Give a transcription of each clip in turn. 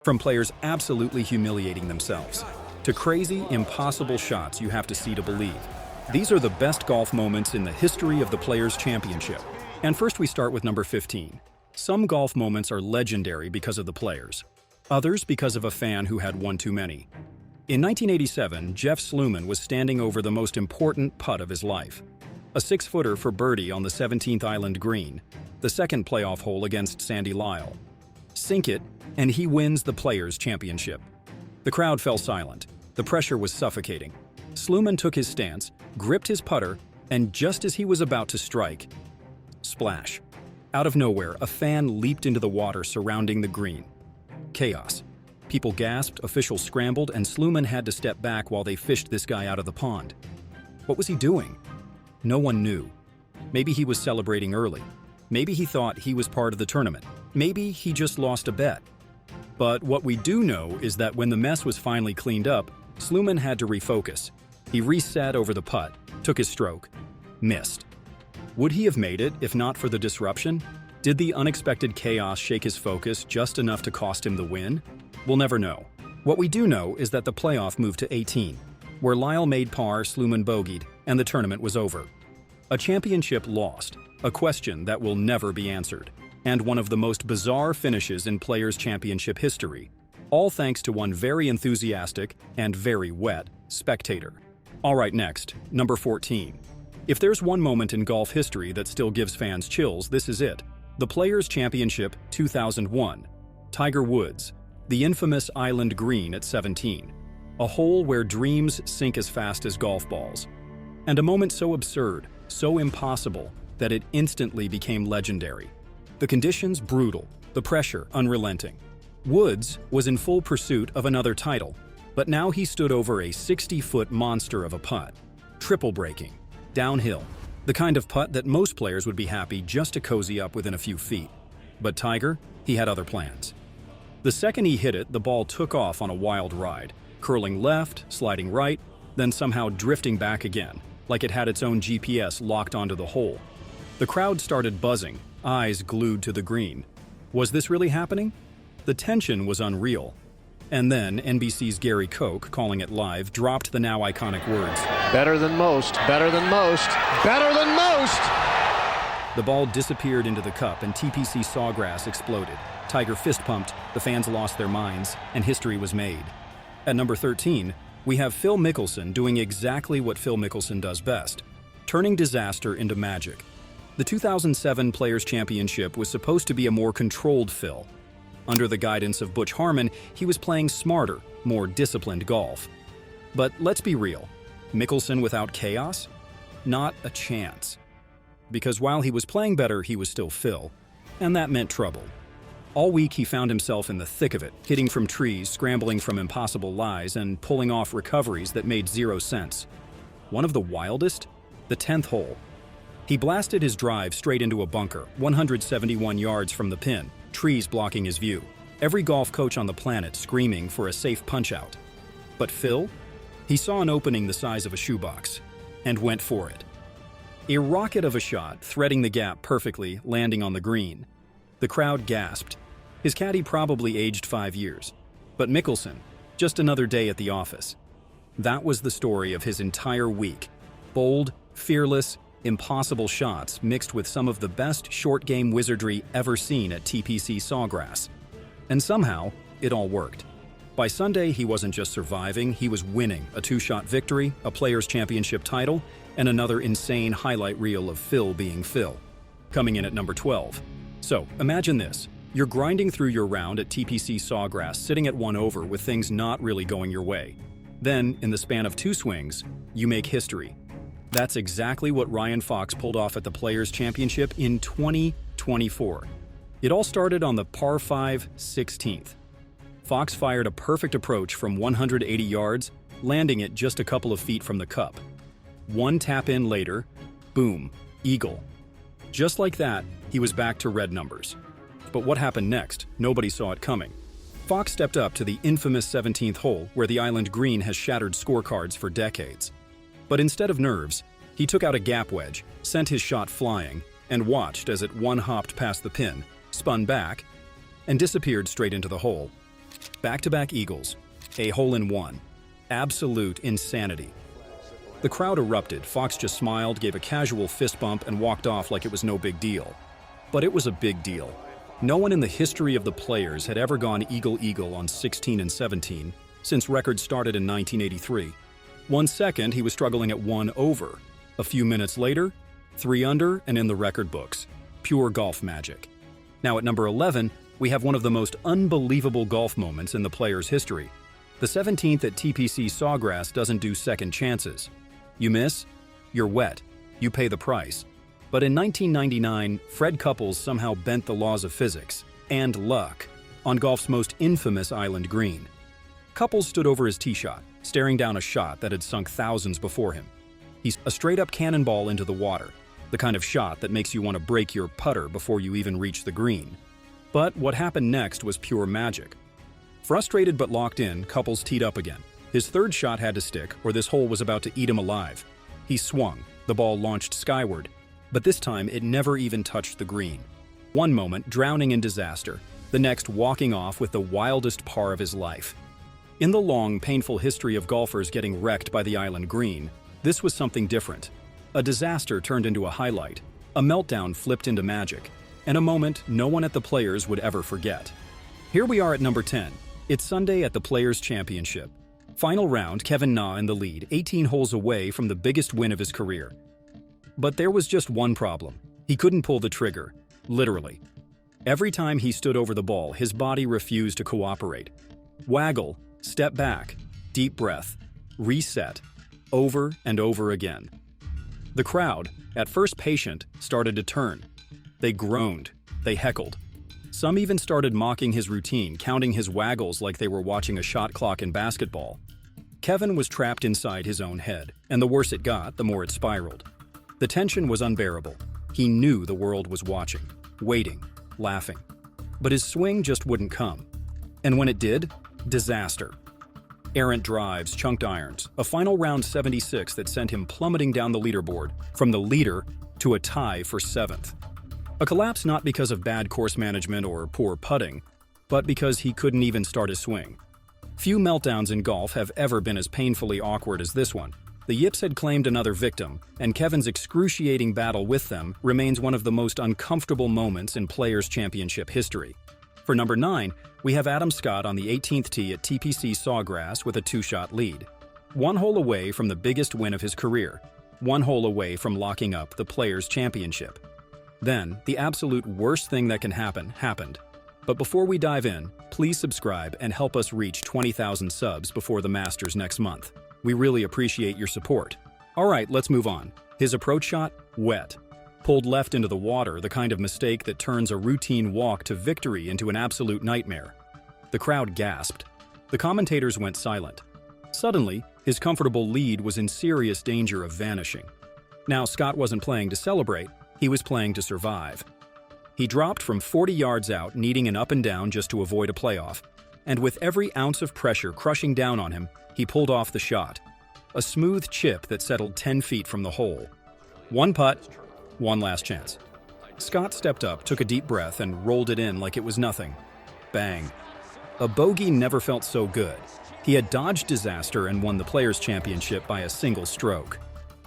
From players absolutely humiliating themselves, to crazy, impossible shots you have to see to believe. These are the best golf moments in the history of the Players' Championship. And first we start with number 15. Some golf moments are legendary because of the players. Others because of a fan who had one too many. In 1987, Jeff Sluman was standing over the most important putt of his life. A 6-footer for birdie on the 17th island green, the second playoff hole against Sandy Lyle. Sink it, and he wins the Players' Championship. The crowd fell silent. The pressure was suffocating. Sluman took his stance, gripped his putter, and just as he was about to strike, splash. Out of nowhere, a fan leaped into the water surrounding the green. Chaos. People gasped, officials scrambled, and Sluman had to step back while they fished this guy out of the pond. What was he doing? No one knew. Maybe he was celebrating early. Maybe he thought he was part of the tournament. Maybe he just lost a bet. But what we do know is that when the mess was finally cleaned up, Sluman had to refocus. He reset over the putt, took his stroke, missed. Would he have made it if not for the disruption? Did the unexpected chaos shake his focus just enough to cost him the win? We'll never know. What we do know is that the playoff moved to 18, where Lyle made par, Sluman bogeyed, and the tournament was over. A championship lost, a question that will never be answered, and one of the most bizarre finishes in Players' Championship history, all thanks to one very enthusiastic and very wet spectator. All right, next, number 14. If there's one moment in golf history that still gives fans chills, this is it. The Players' Championship 2001. Tiger Woods, the infamous Island Green at 17. A hole where dreams sink as fast as golf balls. And a moment so absurd, so impossible, that it instantly became legendary. The conditions brutal, the pressure unrelenting. Woods was in full pursuit of another title, but now he stood over a 60-foot monster of a putt. Triple breaking, downhill, the kind of putt that most players would be happy just to cozy up within a few feet. But Tiger, he had other plans. The second he hit it, the ball took off on a wild ride, curling left, sliding right, then somehow drifting back again, like it had its own GPS locked onto the hole. The crowd started buzzing, eyes glued to the green. Was this really happening? The tension was unreal. And then NBC's Gary Koch, calling it live, dropped the now iconic words, "Better than most, better than most, better than most!" The ball disappeared into the cup and TPC Sawgrass exploded. Tiger fist-pumped, the fans lost their minds, and history was made. At number 13, we have Phil Mickelson doing exactly what Phil Mickelson does best, turning disaster into magic. The 2007 Players' Championship was supposed to be a more controlled Phil. Under the guidance of Butch Harmon, he was playing smarter, more disciplined golf. But let's be real, Mickelson without chaos? Not a chance. Because while he was playing better, he was still Phil, and that meant trouble. All week he found himself in the thick of it, hitting from trees, scrambling from impossible lies, and pulling off recoveries that made zero sense. One of the wildest? The 10th hole. He blasted his drive straight into a bunker, 171 yards from the pin, trees blocking his view. Every golf coach on the planet screaming for a safe punch-out. But Phil? He saw an opening the size of a shoebox, and went for it. A rocket of a shot, threading the gap perfectly, landing on the green. The crowd gasped. His caddy probably aged 5 years. But Mickelson, just another day at the office. That was the story of his entire week. Bold, fearless, impossible shots mixed with some of the best short-game wizardry ever seen at TPC Sawgrass. And somehow, it all worked. By Sunday, he wasn't just surviving, he was winning a 2-shot victory, a Players' Championship title, and another insane highlight reel of Phil being Phil. Coming in at number 12. So, imagine this. You're grinding through your round at TPC Sawgrass, sitting at 1 over with things not really going your way. Then, in the span of 2 swings, you make history. That's exactly what Ryan Fox pulled off at the Players' Championship in 2024. It all started on the par 5 16th. Fox fired a perfect approach from 180 yards, landing it just a couple of feet from the cup. One tap in later, boom, eagle. Just like that, he was back to red numbers. But what happened next? Nobody saw it coming. Fox stepped up to the infamous 17th hole where the island green has shattered scorecards for decades. But instead of nerves, he took out a gap wedge, sent his shot flying, and watched as it one-hopped past the pin, spun back, and disappeared straight into the hole. Back-to-back eagles, a hole-in-one. Absolute insanity. The crowd erupted. Fox just smiled, gave a casual fist bump, and walked off like it was no big deal. But it was a big deal. No one in the history of the Players had ever gone eagle-eagle on 16 and 17 since records started in 1983. 1 second, he was struggling at 1 over. A few minutes later, 3 under and in the record books. Pure golf magic. Now at number 11, we have one of the most unbelievable golf moments in the Players' history. The 17th at TPC Sawgrass doesn't do second chances. You miss? You're wet. You pay the price. But in 1999, Fred Couples somehow bent the laws of physics and luck on golf's most infamous island green. Couples stood over his tee shot, staring down a shot that had sunk thousands before him. He's a straight-up cannonball into the water, the kind of shot that makes you want to break your putter before you even reach the green. But what happened next was pure magic. Frustrated but locked in, Couples teed up again. His third shot had to stick, or this hole was about to eat him alive. He swung, the ball launched skyward, but this time it never even touched the green. One moment drowning in disaster, the next walking off with the wildest par of his life. In the long, painful history of golfers getting wrecked by the island green, this was something different. A disaster turned into a highlight, a meltdown flipped into magic, and a moment no one at the Players would ever forget. Here we are at number 10. It's Sunday at the Players Championship. Final round, Kevin Na in the lead, 18 holes away from the biggest win of his career. But there was just one problem. He couldn't pull the trigger, literally. Every time he stood over the ball, his body refused to cooperate. Waggle, step back, deep breath, reset, over and over again. The crowd, at first patient, started to turn. They groaned, they heckled. Some even started mocking his routine, counting his waggles like they were watching a shot clock in basketball. Kevin was trapped inside his own head, and the worse it got, the more it spiraled. The tension was unbearable. He knew the world was watching, waiting, laughing. But his swing just wouldn't come. And when it did, disaster. Errant drives, chunked irons, a final round 76 that sent him plummeting down the leaderboard, from the leader to a tie for 7th. A collapse not because of bad course management or poor putting, but because he couldn't even start his swing. Few meltdowns in golf have ever been as painfully awkward as this one. The Yips had claimed another victim, and Kevin's excruciating battle with them remains one of the most uncomfortable moments in Players' Championship history. For number 9, we have Adam Scott on the 18th tee at TPC Sawgrass with a 2-shot lead. 1 hole away from the biggest win of his career. 1 hole away from locking up the Players' Championship. Then, the absolute worst thing that can happen happened. But before we dive in, please subscribe and help us reach 20,000 subs before the Masters next month. We really appreciate your support. Alright, let's move on. His approach shot? Wet. Pulled left into the water, the kind of mistake that turns a routine walk to victory into an absolute nightmare. The crowd gasped. The commentators went silent. Suddenly, his comfortable lead was in serious danger of vanishing. Now, Scott wasn't playing to celebrate, he was playing to survive. He dropped from 40 yards out, needing an up and down just to avoid a playoff, and with every ounce of pressure crushing down on him, he pulled off the shot. A smooth chip that settled 10 feet from the hole. 1 putt, 1 last chance. Scott stepped up, took a deep breath, and rolled it in like it was nothing. Bang. A bogey never felt so good. He had dodged disaster and won the Players' Championship by a single stroke.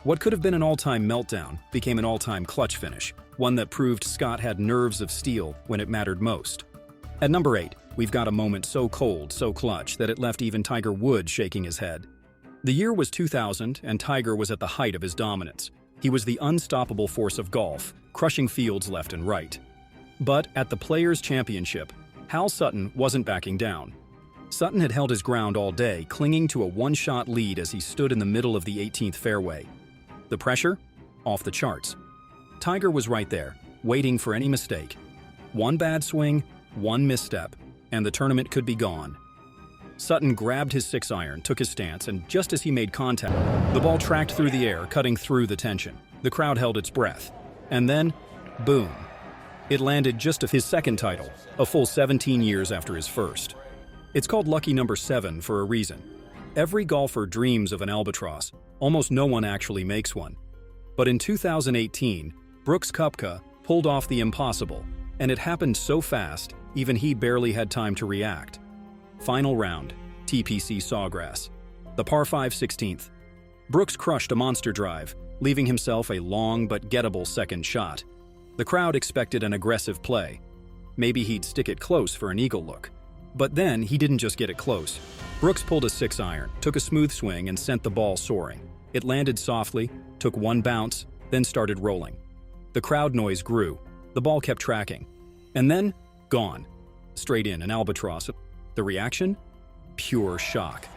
What could have been an all-time meltdown became an all-time clutch finish, one that proved Scott had nerves of steel when it mattered most. At number 8, we've got a moment so cold, so clutch, that it left even Tiger Woods shaking his head. The year was 2000, and Tiger was at the height of his dominance. He was the unstoppable force of golf, crushing fields left and right. But at the Players' Championship, Hal Sutton wasn't backing down. Sutton had held his ground all day, clinging to a 1-shot lead as he stood in the middle of the 18th fairway. The pressure? Off the charts. Tiger was right there, waiting for any mistake. 1 bad swing, 1 misstep, and the tournament could be gone. Sutton grabbed his 6-iron, took his stance, and just as he made contact, the ball tracked through the air, cutting through the tension. The crowd held its breath. And then, boom. It landed just his second title, a full 17 years after his first. It's called lucky number 7 for a reason. Every golfer dreams of an albatross. Almost no one actually makes one. But in 2018, Brooks Koepka pulled off the impossible, and it happened so fast, even he barely had time to react. Final round, TPC Sawgrass. The par 5 16th. Brooks crushed a monster drive, leaving himself a long but gettable second shot. The crowd expected an aggressive play. Maybe he'd stick it close for an eagle look. But then he didn't just get it close. Brooks pulled a 6-iron, took a smooth swing, and sent the ball soaring. It landed softly, took one bounce, then started rolling. The crowd noise grew. The ball kept tracking. And then, gone. Straight in, an albatross. The reaction? Pure shock.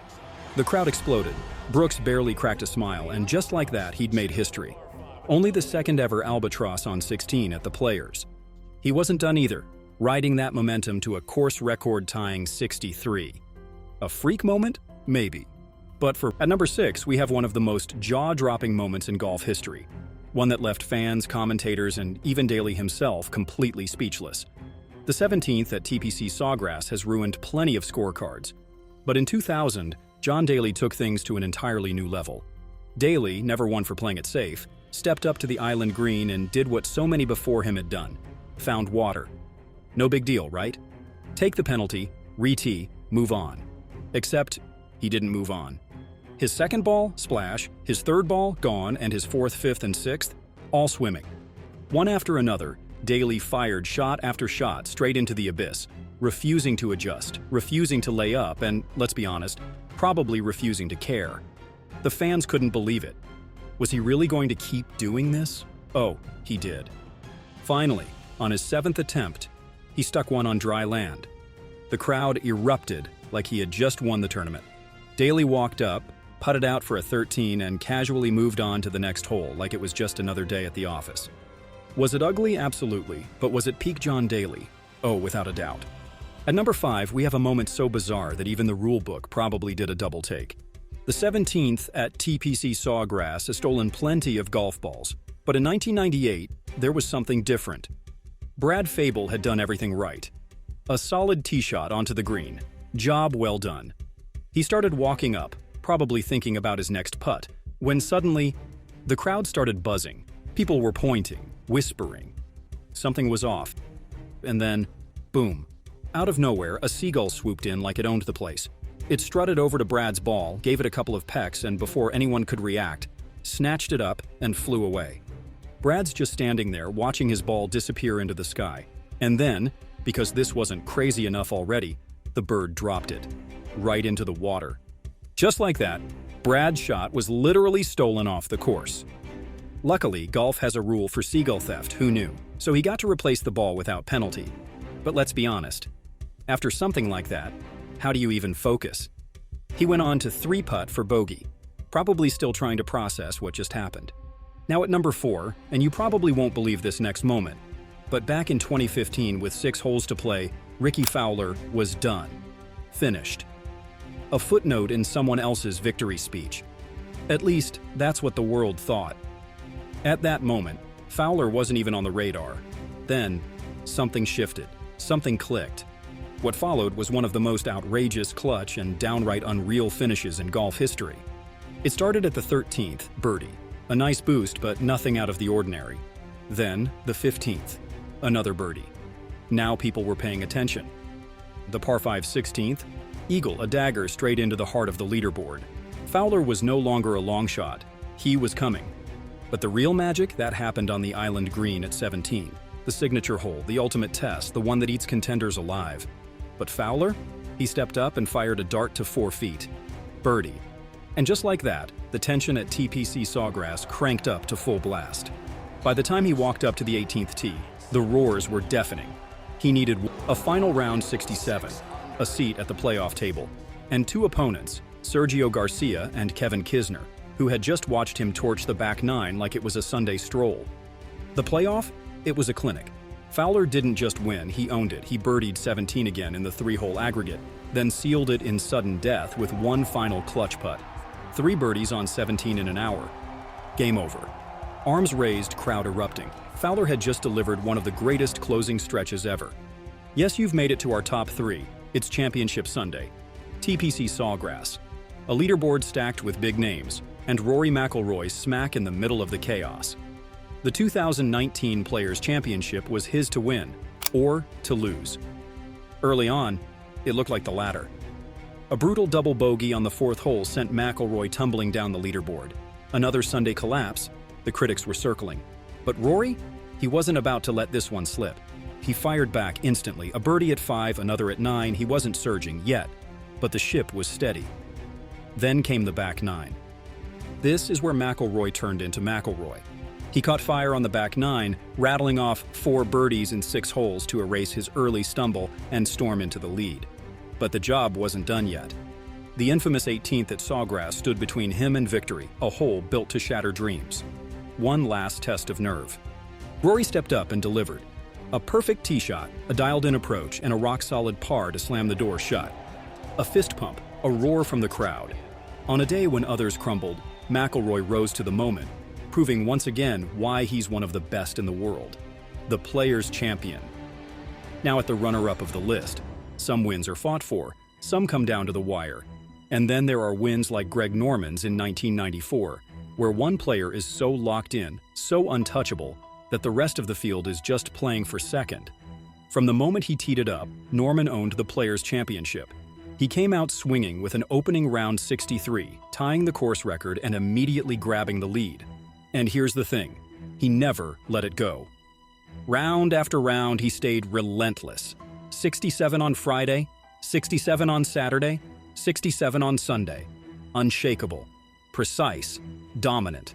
The crowd exploded. Brooks barely cracked a smile, and just like that, he'd made history. Only the second ever albatross on 16 at the Players. He wasn't done either, riding that momentum to a course record-tying 63. A freak moment? Maybe. But at number 6, we have one of the most jaw-dropping moments in golf history. One that left fans, commentators, and even Daly himself completely speechless. The 17th at TPC Sawgrass has ruined plenty of scorecards. But in 2000, John Daly took things to an entirely new level. Daly, never one for playing it safe, stepped up to the island green and did what so many before him had done. Found water. No big deal, right? Take the penalty, re-tee, move on. Except, he didn't move on. His second ball, splash, his third ball, gone, and his fourth, fifth, and sixth, all swimming. One after another, Daly fired shot after shot straight into the abyss, refusing to adjust, refusing to lay up, and, let's be honest, probably refusing to care. The fans couldn't believe it. Was he really going to keep doing this? Oh, he did. Finally, on his 7th attempt, he stuck one on dry land. The crowd erupted like he had just won the tournament. Daly walked up, putted out for a 13, and casually moved on to the next hole like it was just another day at the office. Was it ugly? Absolutely. But was it peak John Daly? Oh, without a doubt. At number 5, we have a moment so bizarre that even the rulebook probably did a double take. The 17th at TPC Sawgrass has stolen plenty of golf balls, but in 1998, there was something different. Brad Fable had done everything right. A solid tee shot onto the green. Job well done. He started walking up, probably thinking about his next putt, when suddenly, the crowd started buzzing. People were pointing, whispering. Something was off. And then, boom. Out of nowhere, a seagull swooped in like it owned the place. It strutted over to Brad's ball, gave it a couple of pecks, and before anyone could react, snatched it up and flew away. Brad's just standing there, watching his ball disappear into the sky. And then, because this wasn't crazy enough already, the bird dropped it, right into the water. Just like that, Brad's shot was literally stolen off the course. Luckily, golf has a rule for seagull theft, who knew? So he got to replace the ball without penalty. But let's be honest, after something like that, how do you even focus? He went on to 3-putt for bogey, probably still trying to process what just happened. Now at number 4, and you probably won't believe this next moment, but back in 2015 with 6 holes to play, Ricky Fowler was done. Finished. A footnote in someone else's victory speech. At least, that's what the world thought. At that moment, Fowler wasn't even on the radar. Then, something shifted. Something clicked. What followed was one of the most outrageous, clutch, and downright unreal finishes in golf history. It started at the 13th, birdie. A nice boost, but nothing out of the ordinary. Then, the 15th, another birdie. Now people were paying attention. The par 5 16th, eagle, a dagger straight into the heart of the leaderboard. Fowler was no longer a long shot. He was coming. But the real magic, that happened on the island green at 17. The signature hole, the ultimate test, the one that eats contenders alive. But Fowler? He stepped up and fired a dart to 4 feet. Birdie. And just like that, the tension at TPC Sawgrass cranked up to full blast. By the time he walked up to the 18th tee, the roars were deafening. He needed a final round 67, a seat at the playoff table, and 2 opponents, Sergio Garcia and Kevin Kisner, who had just watched him torch the back 9 like it was a Sunday stroll. The playoff? It was a clinic. Fowler didn't just win, he owned it. He birdied 17 again in the 3-hole aggregate, then sealed it in sudden death with one final clutch putt. 3 birdies on 17 in an hour. Game over. Arms raised, crowd erupting. Fowler had just delivered one of the greatest closing stretches ever. Yes, you've made it to our top 3. It's Championship Sunday. TPC Sawgrass. A leaderboard stacked with big names, and Rory McIlroy smack in the middle of the chaos. The 2019 Players' Championship was his to win, or to lose. Early on, it looked like the latter. A brutal double bogey on the fourth hole sent McIlroy tumbling down the leaderboard. Another Sunday collapse, the critics were circling. But Rory? He wasn't about to let this one slip. He fired back instantly, a birdie at 5, another at 9. He wasn't surging yet, but the ship was steady. Then came the back 9. This is where McIlroy turned into McIlroy. He caught fire on the back 9, rattling off 4 birdies in 6 holes to erase his early stumble and storm into the lead. But the job wasn't done yet. The infamous 18th at Sawgrass stood between him and victory, a hole built to shatter dreams. One last test of nerve. Rory stepped up and delivered. A perfect tee shot, a dialed-in approach, and a rock-solid par to slam the door shut. A fist pump, a roar from the crowd. On a day when others crumbled, McIlroy rose to the moment, proving once again why he's one of the best in the world. The Players' Champion. Now at the runner-up of the list. Some wins are fought for, some come down to the wire. And then there are wins like Greg Norman's in 1994, where one player is so locked in, so untouchable, that the rest of the field is just playing for second. From the moment he teed it up, Norman owned the Players' Championship. He came out swinging with an opening round 63, tying the course record and immediately grabbing the lead. And here's the thing, he never let it go. Round after round, he stayed relentless. 67 on Friday, 67 on Saturday, 67 on Sunday. Unshakable, precise, dominant.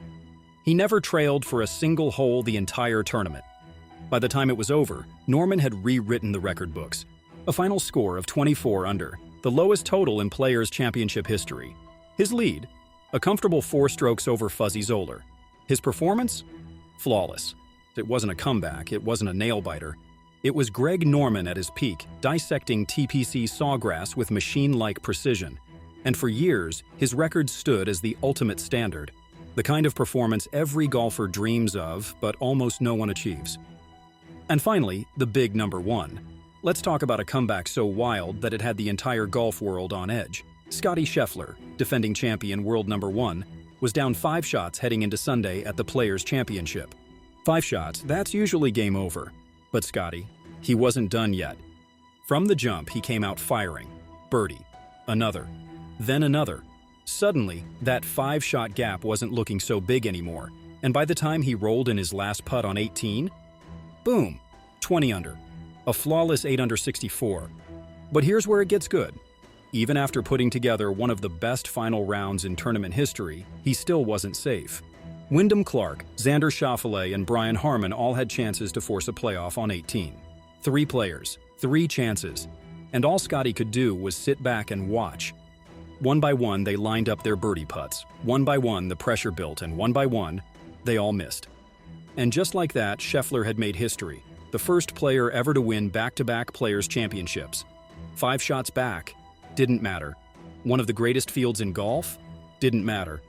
He never trailed for a single hole the entire tournament. By the time it was over, Norman had rewritten the record books. A final score of 24 under, the lowest total in Players' Championship history. His lead, a comfortable 4 strokes over Fuzzy Zoeller. His performance? Flawless. It wasn't a comeback, it wasn't a nail-biter. It was Greg Norman at his peak, dissecting TPC Sawgrass with machine-like precision. And for years, his record stood as the ultimate standard. The kind of performance every golfer dreams of, but almost no one achieves. And finally, the big number 1. Let's talk about a comeback so wild that it had the entire golf world on edge. Scottie Scheffler, defending champion world number 1, was down 5 shots heading into Sunday at the Players' Championship. 5 shots, that's usually game over. But Scottie, he wasn't done yet. From the jump, he came out firing. Birdie. Another. Then another. Suddenly, that 5-shot gap wasn't looking so big anymore, and by the time he rolled in his last putt on 18, boom, 20 under. A flawless 8 under 64. But here's where it gets good. Even after putting together one of the best final rounds in tournament history, he still wasn't safe. Wyndham Clark, Xander Schauffele, and Brian Harman all had chances to force a playoff on 18. 3 players, 3 chances, and all Scottie could do was sit back and watch. One by one, they lined up their birdie putts. One by one, the pressure built, and one by one, they all missed. And just like that, Scheffler had made history, the first player ever to win back-to-back Players' Championships. 5 shots back, didn't matter. One of the greatest fields in golf, didn't matter.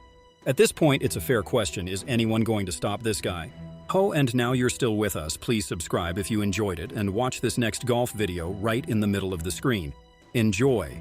At this point, it's a fair question, is anyone going to stop this guy? Oh, and now you're still with us, please subscribe if you enjoyed it and watch this next golf video right in the middle of the screen. Enjoy!